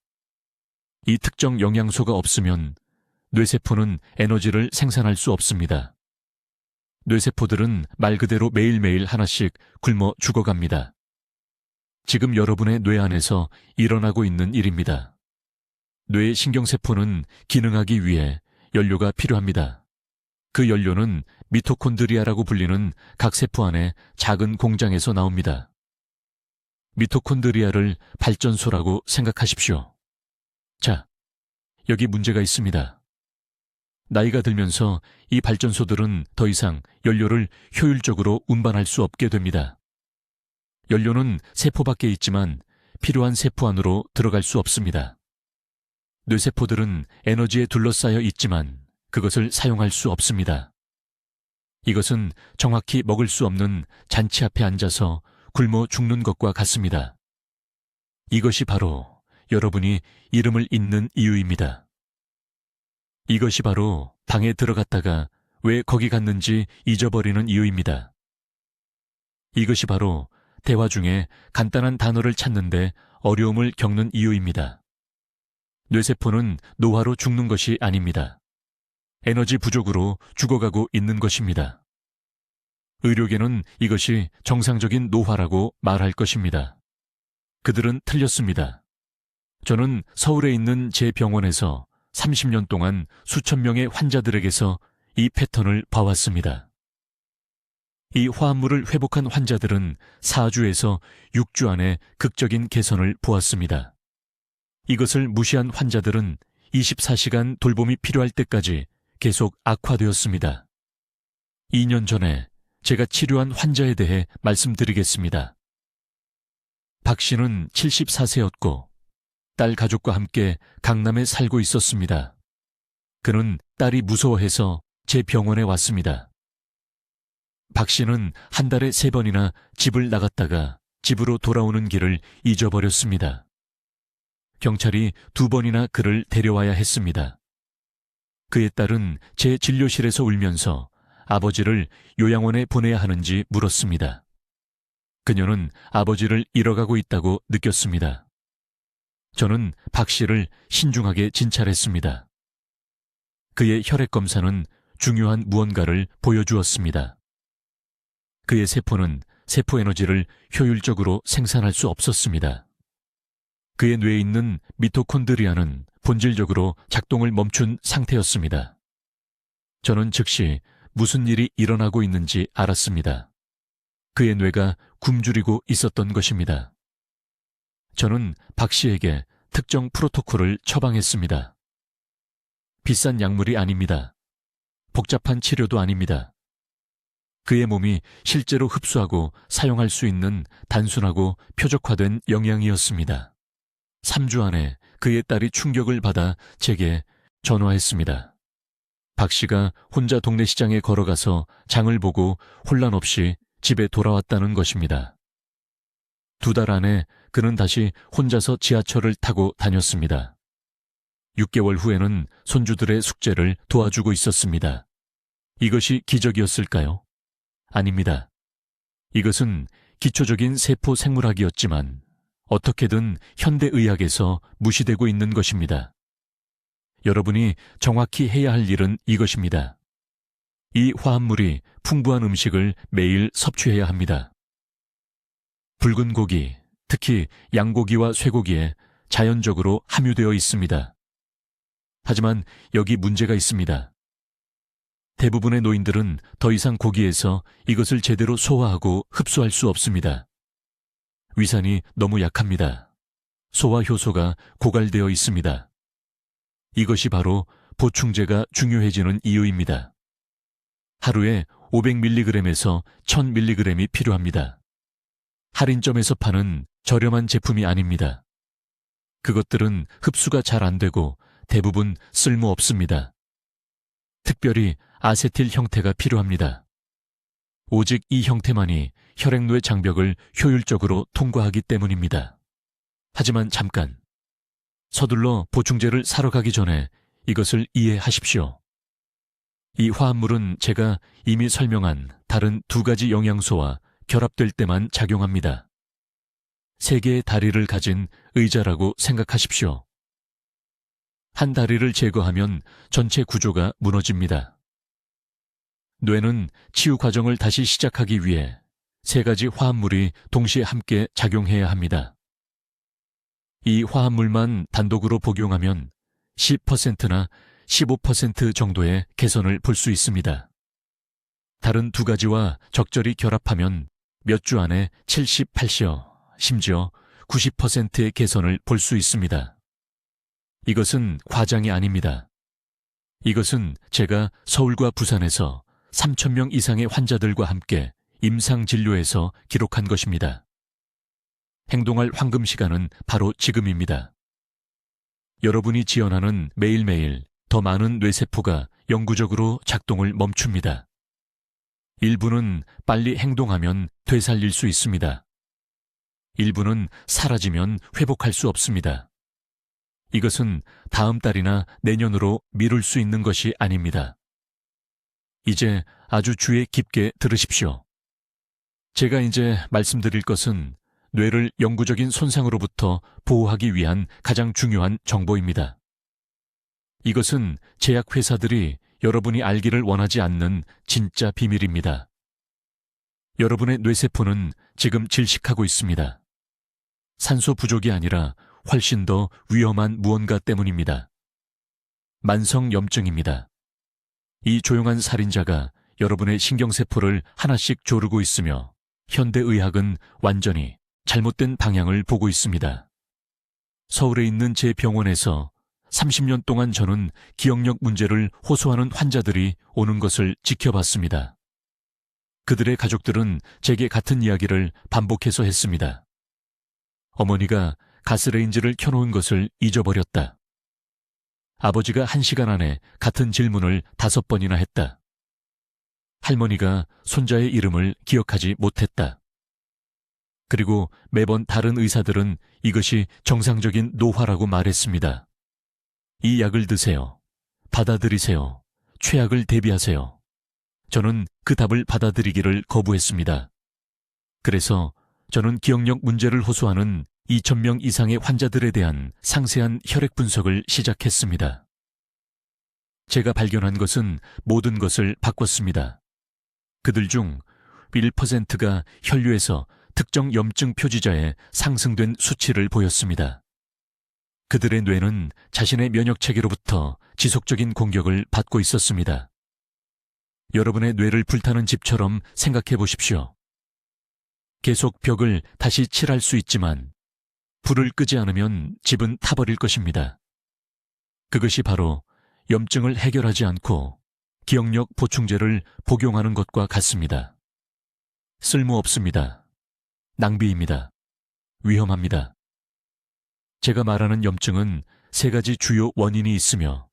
이 특정 영양소가 없으면 뇌세포는 에너지를 생산할 수 없습니다. 뇌세포들은 말 그대로 매일매일 하나씩 굶어 죽어갑니다. 지금 여러분의 뇌 안에서 일어나고 있는 일입니다. 뇌의 신경세포는 기능하기 위해 연료가 필요합니다. 그 연료는 미토콘드리아라고 불리는 각 세포 안에 작은 공장에서 나옵니다. 미토콘드리아를 발전소라고 생각하십시오. 자, 여기 문제가 있습니다. 나이가 들면서 이 발전소들은 더 이상 연료를 효율적으로 운반할 수 없게 됩니다. 연료는 세포 밖에 있지만 필요한 세포 안으로 들어갈 수 없습니다. 뇌세포들은 에너지에 둘러싸여 있지만 그것을 사용할 수 없습니다. 이것은 정확히 먹을 수 없는 잔치 앞에 앉아서 굶어 죽는 것과 같습니다. 이것이 바로 여러분이 이름을 잊는 이유입니다. 이것이 바로 방에 들어갔다가 왜 거기 갔는지 잊어버리는 이유입니다. 이것이 바로 대화 중에 간단한 단어를 찾는데 어려움을 겪는 이유입니다. 뇌세포는 노화로 죽는 것이 아닙니다. 에너지 부족으로 죽어가고 있는 것입니다. 의료계는 이것이 정상적인 노화라고 말할 것입니다. 그들은 틀렸습니다. 저는 서울에 있는 제 병원에서 30년 동안 수천 명의 환자들에게서 이 패턴을 봐왔습니다. 이 화합물을 회복한 환자들은 4주에서 6주 안에 극적인 개선을 보았습니다. 이것을 무시한 환자들은 24시간 돌봄이 필요할 때까지 계속 악화되었습니다. 2년 전에 제가 치료한 환자에 대해 말씀드리겠습니다. 박 씨는 74세였고 딸 가족과 함께 강남에 살고 있었습니다. 그는 딸이 무서워해서 제 병원에 왔습니다. 박 씨는 한 달에 3번이나 집을 나갔다가 집으로 돌아오는 길을 잊어버렸습니다. 경찰이 2번이나 그를 데려와야 했습니다. 그의 딸은 제 진료실에서 울면서 아버지를 요양원에 보내야 하는지 물었습니다. 그녀는 아버지를 잃어가고 있다고 느꼈습니다. 저는 박 씨를 신중하게 진찰했습니다. 그의 혈액 검사는 중요한 무언가를 보여주었습니다. 그의 세포는 세포 에너지를 효율적으로 생산할 수 없었습니다. 그의 뇌에 있는 미토콘드리아는 본질적으로 작동을 멈춘 상태였습니다. 저는 즉시 무슨 일이 일어나고 있는지 알았습니다. 그의 뇌가 굶주리고 있었던 것입니다. 저는 박 씨에게 특정 프로토콜을 처방했습니다. 비싼 약물이 아닙니다. 복잡한 치료도 아닙니다. 그의 몸이 실제로 흡수하고 사용할 수 있는 단순하고 표적화된 영양이었습니다. 3주 안에 그의 딸이 충격을 받아 제게 전화했습니다. 박 씨가 혼자 동네 시장에 걸어가서 장을 보고 혼란 없이 집에 돌아왔다는 것입니다. 2달 안에 그는 다시 혼자서 지하철을 타고 다녔습니다. 6개월 후에는 손주들의 숙제를 도와주고 있었습니다. 이것이 기적이었을까요? 아닙니다. 이것은 기초적인 세포 생물학이었지만 어떻게든 현대의학에서 무시되고 있는 것입니다. 여러분이 정확히 해야 할 일은 이것입니다. 이 화합물이 풍부한 음식을 매일 섭취해야 합니다. 붉은 고기, 특히 양고기와 쇠고기에 자연적으로 함유되어 있습니다. 하지만 여기 문제가 있습니다. 대부분의 노인들은 더 이상 고기에서 이것을 제대로 소화하고 흡수할 수 없습니다. 위산이 너무 약합니다. 소화 효소가 고갈되어 있습니다. 이것이 바로 보충제가 중요해지는 이유입니다. 하루에 500mg에서 1000mg이 필요합니다. 할인점에서 파는 저렴한 제품이 아닙니다. 그것들은 흡수가 잘 안 되고 대부분 쓸모없습니다. 특별히 아세틸 형태가 필요합니다. 오직 이 형태만이 혈액노의 장벽을 효율적으로 통과하기 때문입니다. 하지만 잠깐, 서둘러 보충제를 사러 가기 전에 이것을 이해하십시오. 이 화합물은 제가 이미 설명한 다른 2가지 영양소와 결합될 때만 작용합니다. 3개의 다리를 가진 의자라고 생각하십시오. 한 다리를 제거하면 전체 구조가 무너집니다. 뇌는 치유 과정을 다시 시작하기 위해 3가지 화합물이 동시에 함께 작용해야 합니다. 이 화합물만 단독으로 복용하면 10%나 15% 정도의 개선을 볼 수 있습니다. 다른 2가지와 적절히 결합하면 몇 주 안에 70, 80, 심지어 90%의 개선을 볼 수 있습니다. 이것은 과장이 아닙니다. 이것은 제가 서울과 부산에서 3,000명 이상의 환자들과 함께 임상진료에서 기록한 것입니다. 행동할 황금 시간은 바로 지금입니다. 여러분이 지원하는 매일매일 더 많은 뇌세포가 영구적으로 작동을 멈춥니다. 일부는 빨리 행동하면 되살릴 수 있습니다. 일부는 사라지면 회복할 수 없습니다. 이것은 다음 달이나 내년으로 미룰 수 있는 것이 아닙니다. 이제 아주 주의 깊게 들으십시오. 제가 이제 말씀드릴 것은 뇌를 영구적인 손상으로부터 보호하기 위한 가장 중요한 정보입니다. 이것은 제약회사들이 여러분이 알기를 원하지 않는 진짜 비밀입니다. 여러분의 뇌세포는 지금 질식하고 있습니다. 산소 부족이 아니라 훨씬 더 위험한 무언가 때문입니다. 만성염증입니다. 이 조용한 살인자가 여러분의 신경세포를 하나씩 조르고 있으며 현대의학은 완전히 잘못된 방향을 보고 있습니다. 서울에 있는 제 병원에서 30년 동안 저는 기억력 문제를 호소하는 환자들이 오는 것을 지켜봤습니다. 그들의 가족들은 제게 같은 이야기를 반복해서 했습니다. 어머니가 가스레인지를 켜놓은 것을 잊어버렸다. 아버지가 1시간 안에 같은 질문을 5번이나 했다. 할머니가 손자의 이름을 기억하지 못했다. 그리고 매번 다른 의사들은 이것이 정상적인 노화라고 말했습니다. 이 약을 드세요. 받아들이세요. 최악을 대비하세요. 저는 그 답을 받아들이기를 거부했습니다. 그래서 저는 기억력 문제를 호소하는 2,000명 이상의 환자들에 대한 상세한 혈액 분석을 시작했습니다. 제가 발견한 것은 모든 것을 바꿨습니다. 그들 중 1%가 혈류에서 특정 염증 표지자에 상승된 수치를 보였습니다. 그들의 뇌는 자신의 면역체계로부터 지속적인 공격을 받고 있었습니다. 여러분의 뇌를 불타는 집처럼 생각해 보십시오. 계속 벽을 다시 칠할 수 있지만 불을 끄지 않으면 집은 타버릴 것입니다. 그것이 바로 염증을 해결하지 않고 기억력 보충제를 복용하는 것과 같습니다. 쓸모없습니다. 낭비입니다. 위험합니다. 제가 말하는 염증은 3가지 주요 원인이 있으며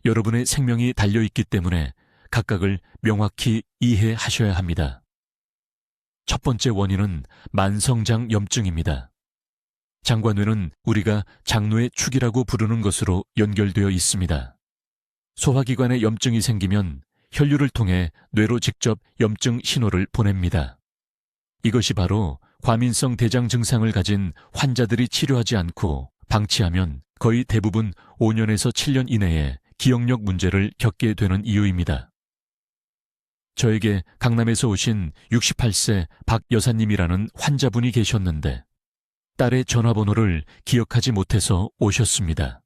여러분의 생명이 달려있기 때문에 각각을 명확히 이해하셔야 합니다. 첫 번째 원인은 만성장 염증입니다. 장과 뇌는 우리가 장뇌의 축이라고 부르는 것으로 연결되어 있습니다. 소화기관에 염증이 생기면 혈류를 통해 뇌로 직접 염증 신호를 보냅니다. 이것이 바로 과민성 대장 증상을 가진 환자들이 치료하지 않고 방치하면 거의 대부분 5년에서 7년 이내에 기억력 문제를 겪게 되는 이유입니다. 저에게 강남에서 오신 68세 박 여사님이라는 환자분이 계셨는데 딸의 전화번호를 기억하지 못해서 오셨습니다.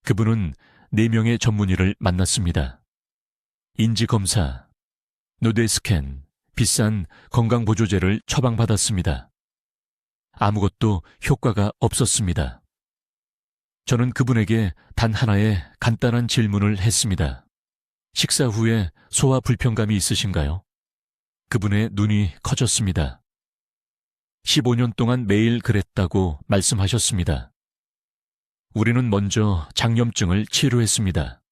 그분은 4명의 전문의를 만났습니다. 인지검사, 뇌 스캔, 비싼 건강보조제를 처방받았습니다. 아무것도 효과가 없었습니다. 저는 그분에게 단 하나의 간단한 질문을 했습니다. 식사 후에 소화 불편감이 있으신가요? 그분의 눈이 커졌습니다. 15년 동안 매일 그랬다고 말씀하셨습니다. 우리는 먼저 장염증을 치료했습니다.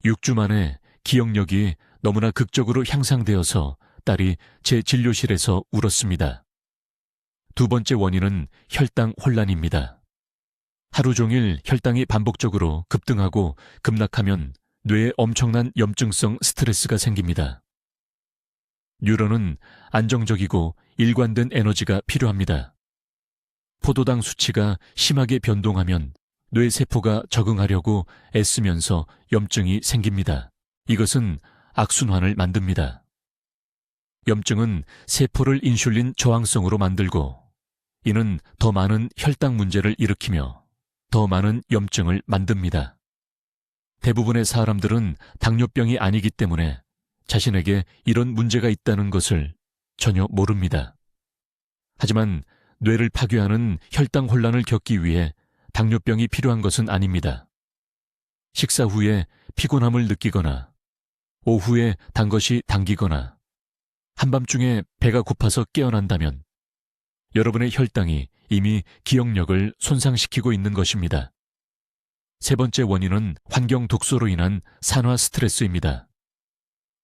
6주 만에 기억력이 너무나 극적으로 향상되어서 딸이 제 진료실에서 울었습니다. 두 번째 원인은 혈당 혼란입니다. 하루 종일 혈당이 반복적으로 급등하고 급락하면 뇌에 엄청난 염증성 스트레스가 생깁니다. 뉴런은 안정적이고 일관된 에너지가 필요합니다. 포도당 수치가 심하게 변동하면 뇌세포가 적응하려고 애쓰면서 염증이 생깁니다. 이것은 악순환을 만듭니다. 염증은 세포를 인슐린 저항성으로 만들고 이는 더 많은 혈당 문제를 일으키며 더 많은 염증을 만듭니다. 대부분의 사람들은 당뇨병이 아니기 때문에 자신에게 이런 문제가 있다는 것을 전혀 모릅니다. 하지만 뇌를 파괴하는 혈당 혼란을 겪기 위해 당뇨병이 필요한 것은 아닙니다. 식사 후에 피곤함을 느끼거나 오후에 단 것이 당기거나 한밤중에 배가 고파서 깨어난다면 여러분의 혈당이 이미 기억력을 손상시키고 있는 것입니다. 세 번째 원인은 환경 독소로 인한 산화 스트레스입니다.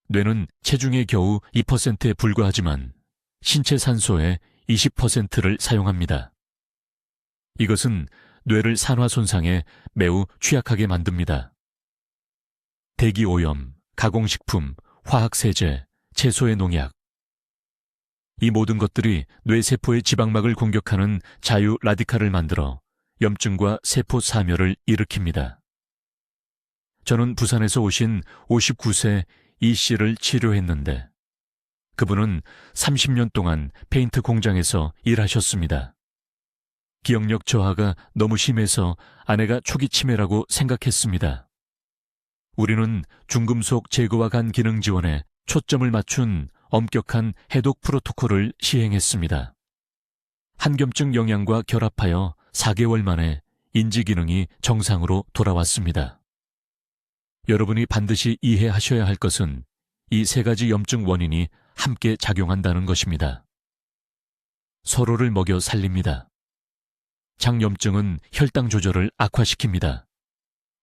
뇌는 체중의 겨우 2%에 불과하지만 신체 산소의 20%를 사용합니다. 이것은 뇌를 산화 손상에 매우 취약하게 만듭니다. 대기오염, 가공식품, 화학세제, 채소의 농약. 이 모든 것들이 뇌세포의 지방막을 공격하는 자유 라디칼을 만들어 염증과 세포 사멸을 일으킵니다. 저는 부산에서 오신 59세 이 씨를 치료했는데 그분은 30년 동안 페인트 공장에서 일하셨습니다. 기억력 저하가 너무 심해서 아내가 초기 치매라고 생각했습니다. 우리는 중금속 제거와 간 기능 지원에 초점을 맞춘 엄격한 해독 프로토콜을 시행했습니다. 한겸증 영양과 결합하여 4개월 만에 인지 기능이 정상으로 돌아왔습니다. 여러분이 반드시 이해하셔야 할 것은 이 3가지 염증 원인이 함께 작용한다는 것입니다. 서로를 먹여 살립니다. 장염증은 혈당 조절을 악화시킵니다.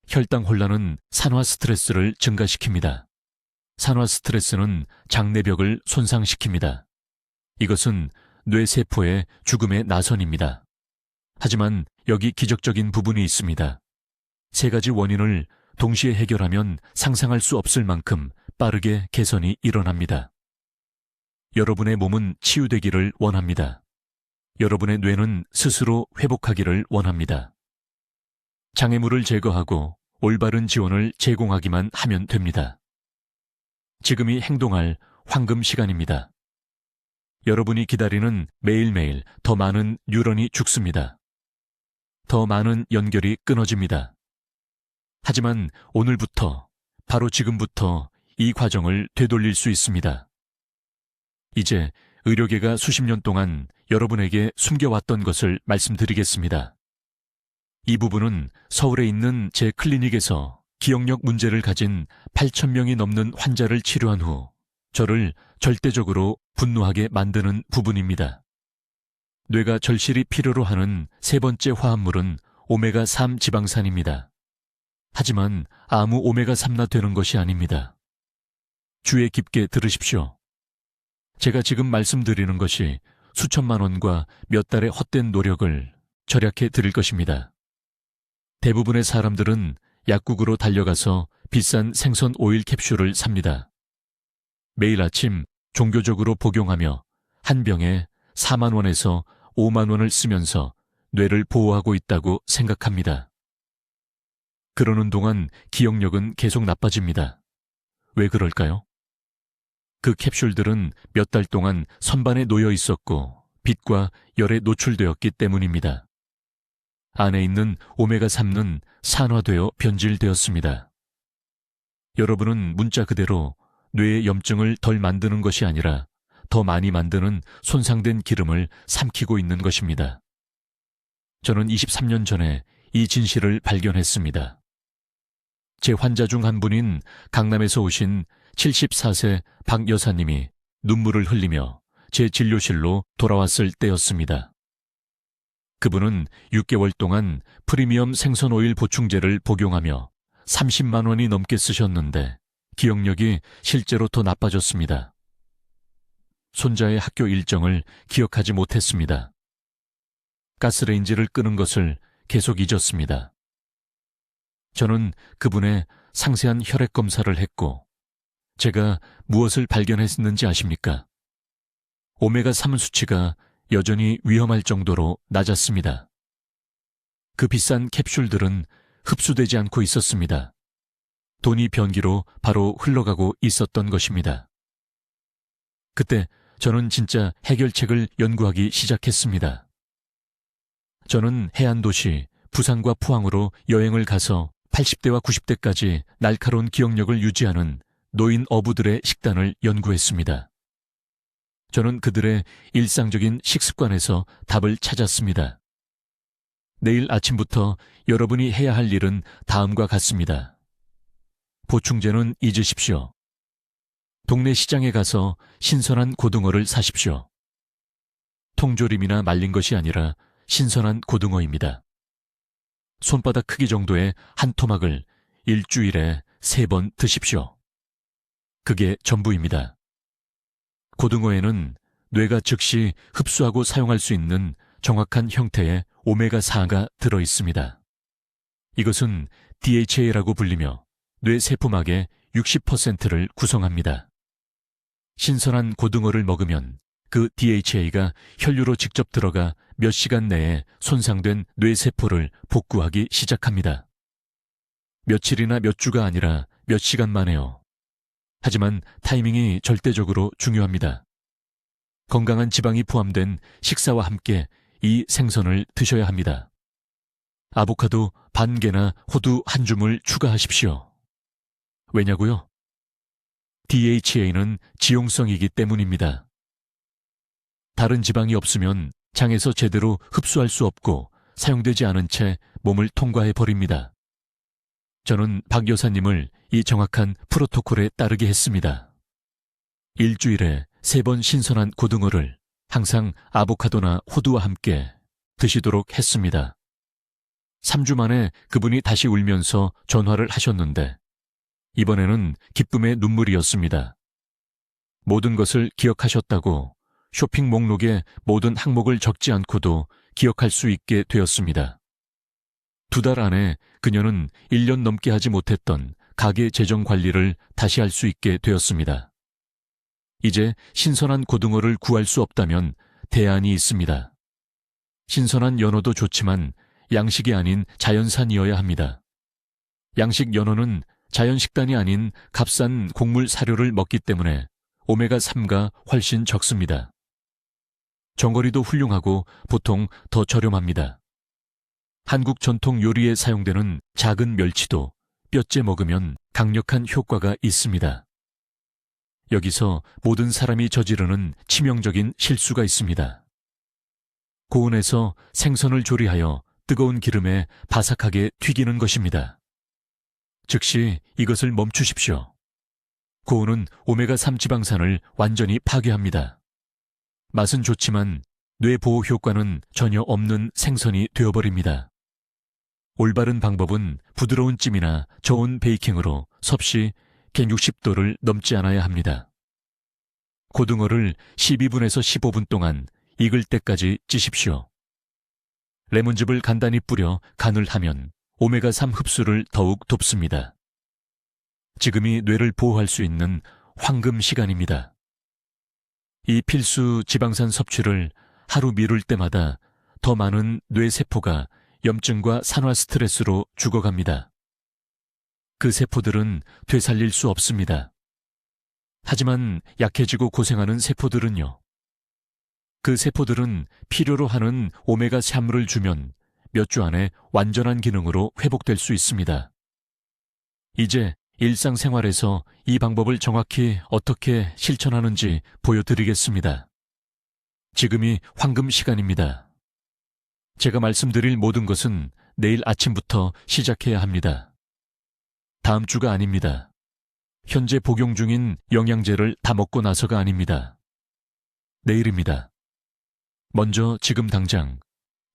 혈당 혼란은 산화 스트레스를 증가시킵니다. 산화 스트레스는 장내벽을 손상시킵니다. 이것은 뇌세포의 죽음의 나선입니다. 하지만 여기 기적적인 부분이 있습니다. 3가지 원인을 동시에 해결하면 상상할 수 없을 만큼 빠르게 개선이 일어납니다. 여러분의 몸은 치유되기를 원합니다. 여러분의 뇌는 스스로 회복하기를 원합니다. 장애물을 제거하고 올바른 지원을 제공하기만 하면 됩니다. 지금이 행동할 황금 시간입니다. 여러분이 기다리는 매일매일 더 많은 뉴런이 죽습니다. 더 많은 연결이 끊어집니다. 하지만 오늘부터, 바로 지금부터 이 과정을 되돌릴 수 있습니다. 이제 의료계가 수십 년 동안 여러분에게 숨겨왔던 것을 말씀드리겠습니다. 이 부분은 서울에 있는 제 클리닉에서 기억력 문제를 가진 8,000명이 넘는 환자를 치료한 후 저를 절대적으로 분노하게 만드는 부분입니다. 뇌가 절실히 필요로 하는 세 번째 화합물은 오메가3 지방산입니다. 하지만 아무 오메가3나 되는 것이 아닙니다. 주의 깊게 들으십시오. 제가 지금 말씀드리는 것이 수천만 원과 몇 달의 헛된 노력을 절약해 드릴 것입니다. 대부분의 사람들은 약국으로 달려가서 비싼 생선 오일 캡슐을 삽니다. 매일 아침 종교적으로 복용하며 한 병에 4만 원에서 5만 원을 쓰면서 뇌를 보호하고 있다고 생각합니다. 그러는 동안 기억력은 계속 나빠집니다. 왜 그럴까요? 그 캡슐들은 몇 달 동안 선반에 놓여 있었고 빛과 열에 노출되었기 때문입니다. 안에 있는 오메가3는 산화되어 변질되었습니다. 여러분은 문자 그대로 뇌의 염증을 덜 만드는 것이 아니라 더 많이 만드는 손상된 기름을 삼키고 있는 것입니다. 저는 23년 전에 이 진실을 발견했습니다. 제 환자 중 한 분인 강남에서 오신 74세 박 여사님이 눈물을 흘리며 제 진료실로 돌아왔을 때였습니다. 그분은 6개월 동안 프리미엄 생선 오일 보충제를 복용하며 30만 원이 넘게 쓰셨는데 기억력이 실제로 더 나빠졌습니다. 손자의 학교 일정을 기억하지 못했습니다. 가스레인지를 끄는 것을 계속 잊었습니다. 저는 그분의 상세한 혈액 검사를 했고 제가 무엇을 발견했는지 아십니까? 오메가3 수치가 여전히 위험할 정도로 낮았습니다. 그 비싼 캡슐들은 흡수되지 않고 있었습니다. 돈이 변기로 바로 흘러가고 있었던 것입니다. 그때 저는 진짜 해결책을 연구하기 시작했습니다. 저는 해안도시 부산과 포항으로 여행을 가서 80대와 90대까지 날카로운 기억력을 유지하는 노인 어부들의 식단을 연구했습니다. 저는 그들의 일상적인 식습관에서 답을 찾았습니다. 내일 아침부터 여러분이 해야 할 일은 다음과 같습니다. 보충제는 잊으십시오. 동네 시장에 가서 신선한 고등어를 사십시오. 통조림이나 말린 것이 아니라 신선한 고등어입니다. 손바닥 크기 정도의 한 토막을 일주일에 3번 드십시오. 그게 전부입니다. 고등어에는 뇌가 즉시 흡수하고 사용할 수 있는 정확한 형태의 오메가4가 들어 있습니다. 이것은 DHA라고 불리며 뇌 세포막의 60%를 구성합니다. 신선한 고등어를 먹으면 그 DHA가 혈류로 직접 들어가 몇 시간 내에 손상된 뇌세포를 복구하기 시작합니다. 며칠이나 몇 주가 아니라 몇 시간 만에요. 하지만 타이밍이 절대적으로 중요합니다. 건강한 지방이 포함된 식사와 함께 이 생선을 드셔야 합니다. 아보카도 반 개나 호두 한 줌을 추가하십시오. 왜냐고요? DHA는 지용성이기 때문입니다. 다른 지방이 없으면 장에서 제대로 흡수할 수 없고 사용되지 않은 채 몸을 통과해 버립니다. 저는 박 여사님을 이 정확한 프로토콜에 따르게 했습니다. 일주일에 3번 신선한 고등어를 항상 아보카도나 호두와 함께 드시도록 했습니다. 3주 만에 그분이 다시 울면서 전화를 하셨는데 이번에는 기쁨의 눈물이었습니다. 모든 것을 기억하셨다고 쇼핑 목록에 모든 항목을 적지 않고도 기억할 수 있게 되었습니다. 2달 안에 그녀는 1년 넘게 하지 못했던 가계 재정 관리를 다시 할 수 있게 되었습니다. 이제 신선한 고등어를 구할 수 없다면 대안이 있습니다. 신선한 연어도 좋지만 양식이 아닌 자연산이어야 합니다. 양식 연어는 자연식단이 아닌 값싼 곡물 사료를 먹기 때문에 오메가3가 훨씬 적습니다. 정어리도 훌륭하고 보통 더 저렴합니다. 한국 전통 요리에 사용되는 작은 멸치도 뼈째 먹으면 강력한 효과가 있습니다. 여기서 모든 사람이 저지르는 치명적인 실수가 있습니다. 고온에서 생선을 조리하여 뜨거운 기름에 바삭하게 튀기는 것입니다. 즉시 이것을 멈추십시오. 고온은 오메가3 지방산을 완전히 파괴합니다. 맛은 좋지만 뇌 보호 효과는 전혀 없는 생선이 되어버립니다. 올바른 방법은 부드러운 찜이나 저온 베이킹으로 섭씨 160도를 넘지 않아야 합니다. 고등어를 12분에서 15분 동안 익을 때까지 찌십시오. 레몬즙을 간단히 뿌려 간을 하면 오메가3 흡수를 더욱 돕습니다. 지금이 뇌를 보호할 수 있는 황금 시간입니다. 이 필수 지방산 섭취를 하루 미룰 때마다 더 많은 뇌세포가 염증과 산화 스트레스로 죽어갑니다. 그 세포들은 되살릴 수 없습니다. 하지만 약해지고 고생하는 세포들은요. 그 세포들은 필요로 하는 오메가3를 주면 몇 주 안에 완전한 기능으로 회복될 수 있습니다. 이제 일상생활에서 이 방법을 정확히 어떻게 실천하는지 보여드리겠습니다. 지금이 황금 시간입니다. 제가 말씀드릴 모든 것은 내일 아침부터 시작해야 합니다. 다음 주가 아닙니다. 현재 복용 중인 영양제를 다 먹고 나서가 아닙니다. 내일입니다. 먼저 지금 당장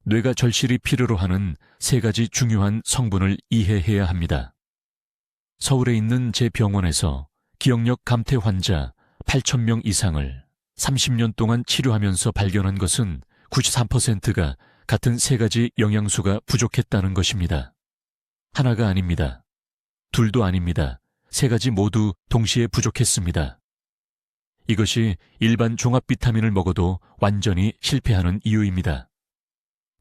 뇌가 절실히 필요로 하는 3가지 중요한 성분을 이해해야 합니다. 서울에 있는 제 병원에서 기억력 감퇴 환자 8,000명 이상을 30년 동안 치료하면서 발견한 것은 93%가 같은 3가지 영양소가 부족했다는 것입니다. 하나가 아닙니다. 둘도 아닙니다. 3가지 모두 동시에 부족했습니다. 이것이 일반 종합 비타민을 먹어도 완전히 실패하는 이유입니다.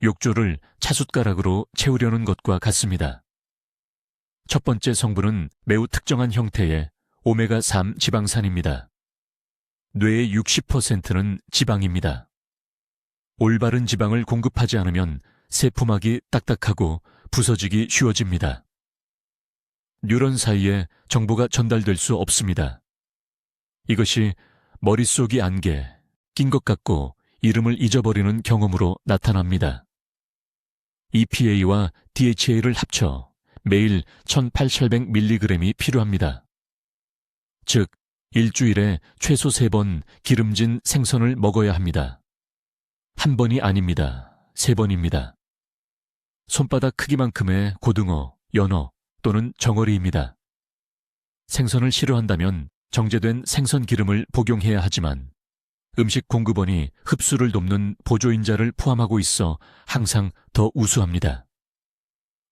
욕조를 차숟가락으로 채우려는 것과 같습니다. 첫 번째 성분은 매우 특정한 형태의 오메가3 지방산입니다. 뇌의 60%는 지방입니다. 올바른 지방을 공급하지 않으면 세포막이 딱딱하고 부서지기 쉬워집니다. 뉴런 사이에 정보가 전달될 수 없습니다. 이것이 머릿속이 안개, 낀 것 같고 이름을 잊어버리는 경험으로 나타납니다. EPA와 DHA를 합쳐 매일 1800mg이 필요합니다. 즉, 일주일에 최소 3번 기름진 생선을 먹어야 합니다. 한 번이 아닙니다. 3번입니다. 손바닥 크기만큼의 고등어, 연어 또는 정어리입니다. 생선을 싫어한다면 정제된 생선 기름을 복용해야 하지만 음식 공급원이 흡수를 돕는 보조인자를 포함하고 있어 항상 더 우수합니다.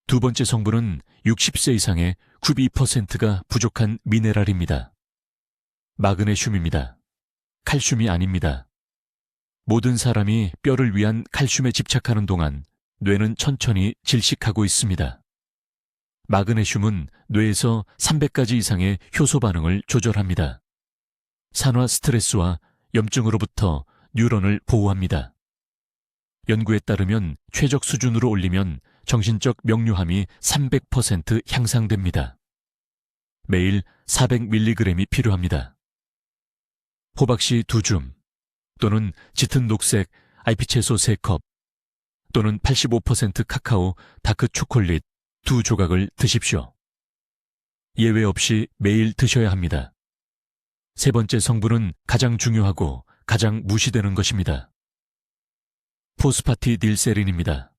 두 번째 성분은 60세 이상의 92%가 부족한 미네랄입니다. 마그네슘입니다. 칼슘이 아닙니다. 모든 사람이 뼈를 위한 칼슘에 집착하는 동안 뇌는 천천히 질식하고 있습니다. 마그네슘은 뇌에서 300가지 이상의 효소 반응을 조절합니다. 산화 스트레스와 염증으로부터 뉴런을 보호합니다. 연구에 따르면 최적 수준으로 올리면 정신적 명료함이 300% 향상됩니다. 매일 400mg이 필요합니다. 호박씨 2줌 또는 짙은 녹색 알피채소 3컵 또는 85% 카카오 다크 초콜릿 2조각을 드십시오. 예외 없이 매일 드셔야 합니다. 세 번째 성분은 가장 중요하고 가장 무시되는 것입니다. 포스파티딜세린입니다.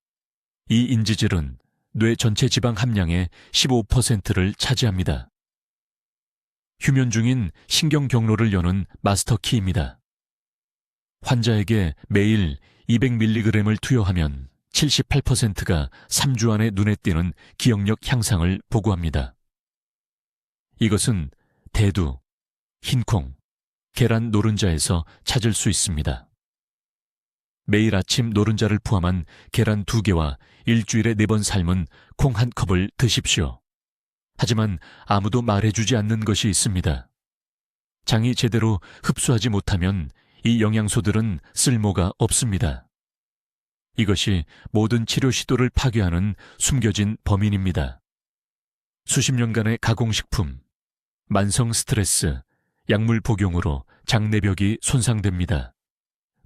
이 인지질은 뇌 전체 지방 함량의 15%를 차지합니다. 휴면 중인 신경 경로를 여는 마스터 키입니다. 환자에게 매일 200mg을 투여하면 78%가 3주 안에 눈에 띄는 기억력 향상을 보고합니다. 이것은 대두, 흰콩, 계란 노른자에서 찾을 수 있습니다. 매일 아침 노른자를 포함한 계란 2개와 일주일에 4번 삶은 콩 1컵을 드십시오. 하지만 아무도 말해주지 않는 것이 있습니다. 장이 제대로 흡수하지 못하면 이 영양소들은 쓸모가 없습니다. 이것이 모든 치료 시도를 파괴하는 숨겨진 범인입니다. 수십 년간의 가공식품, 만성 스트레스, 약물 복용으로 장 내벽이 손상됩니다.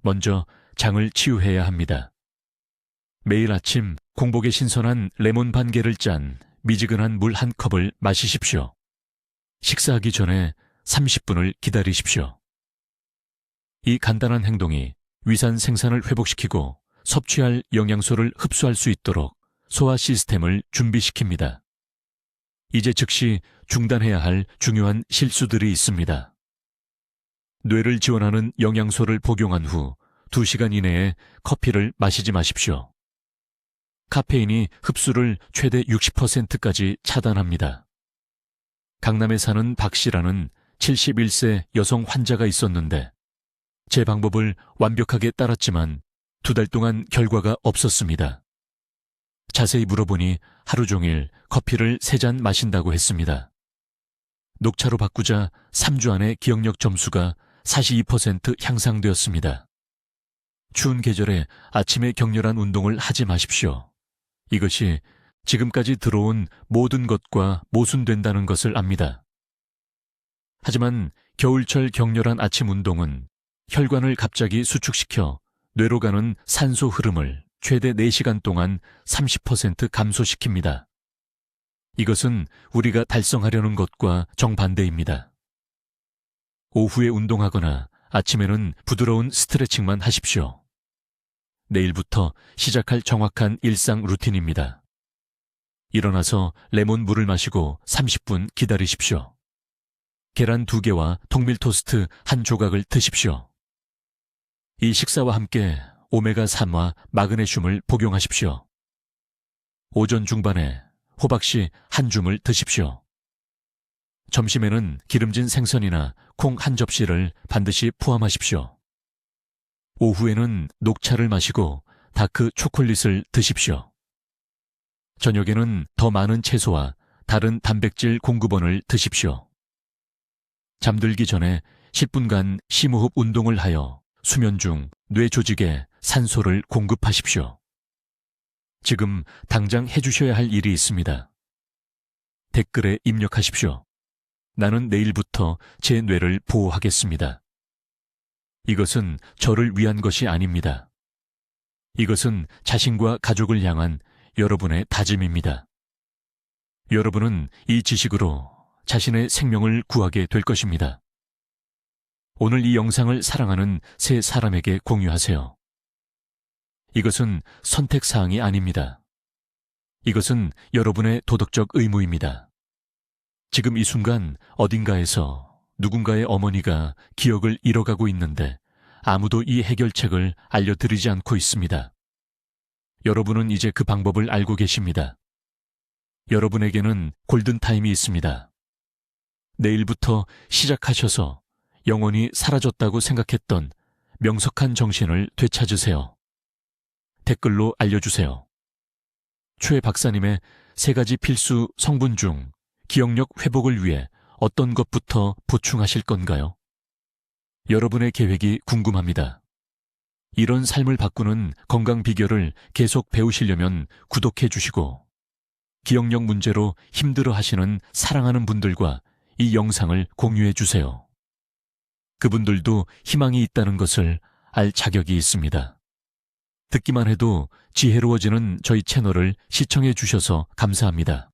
먼저 장을 치유해야 합니다. 매일 아침 공복에 신선한 레몬 반 개를 짠 미지근한 물 1컵을 마시십시오. 식사하기 전에 30분을 기다리십시오. 이 간단한 행동이 위산 생산을 회복시키고 섭취할 영양소를 흡수할 수 있도록 소화 시스템을 준비시킵니다. 이제 즉시 중단해야 할 중요한 실수들이 있습니다. 뇌를 지원하는 영양소를 복용한 후 2시간 이내에 커피를 마시지 마십시오. 카페인이 흡수를 최대 60%까지 차단합니다. 강남에 사는 박 씨라는 71세 여성 환자가 있었는데 제 방법을 완벽하게 따랐지만 2달 동안 결과가 없었습니다. 자세히 물어보니 하루 종일 커피를 3잔 마신다고 했습니다. 녹차로 바꾸자 3주 안에 기억력 점수가 42% 향상되었습니다. 추운 계절에 아침에 격렬한 운동을 하지 마십시오. 이것이 지금까지 들어온 모든 것과 모순된다는 것을 압니다. 하지만 겨울철 격렬한 아침 운동은 혈관을 갑자기 수축시켜 뇌로 가는 산소 흐름을 최대 4시간 동안 30% 감소시킵니다. 이것은 우리가 달성하려는 것과 정반대입니다. 오후에 운동하거나 아침에는 부드러운 스트레칭만 하십시오. 내일부터 시작할 정확한 일상 루틴입니다. 일어나서 레몬 물을 마시고 30분 기다리십시오. 계란 2개와 통밀 토스트 1조각을 드십시오. 이 식사와 함께 오메가3와 마그네슘을 복용하십시오. 오전 중반에 호박씨 1줌을 드십시오. 점심에는 기름진 생선이나 콩 1접시를 반드시 포함하십시오. 오후에는 녹차를 마시고 다크 초콜릿을 드십시오. 저녁에는 더 많은 채소와 다른 단백질 공급원을 드십시오. 잠들기 전에 10분간 심호흡 운동을 하여 수면 중 뇌 조직에 산소를 공급하십시오. 지금 당장 해주셔야 할 일이 있습니다. 댓글에 입력하십시오. 나는 내일부터 제 뇌를 보호하겠습니다. 이것은 저를 위한 것이 아닙니다. 이것은 자신과 가족을 향한 여러분의 다짐입니다. 여러분은 이 지식으로 자신의 생명을 구하게 될 것입니다. 오늘 이 영상을 사랑하는 세 사람에게 공유하세요. 이것은 선택사항이 아닙니다. 이것은 여러분의 도덕적 의무입니다. 지금 이 순간 어딘가에서 누군가의 어머니가 기억을 잃어가고 있는데 아무도 이 해결책을 알려드리지 않고 있습니다. 여러분은 이제 그 방법을 알고 계십니다. 여러분에게는 골든타임이 있습니다. 내일부터 시작하셔서 영원히 사라졌다고 생각했던 명석한 정신을 되찾으세요. 댓글로 알려주세요. 최 박사님의 3가지 필수 성분 중 기억력 회복을 위해 어떤 것부터 보충하실 건가요? 여러분의 계획이 궁금합니다. 이런 삶을 바꾸는 건강 비결을 계속 배우시려면 구독해 주시고 기억력 문제로 힘들어 하시는 사랑하는 분들과 이 영상을 공유해 주세요. 그분들도 희망이 있다는 것을 알 자격이 있습니다. 듣기만 해도 지혜로워지는 저희 채널을 시청해 주셔서 감사합니다.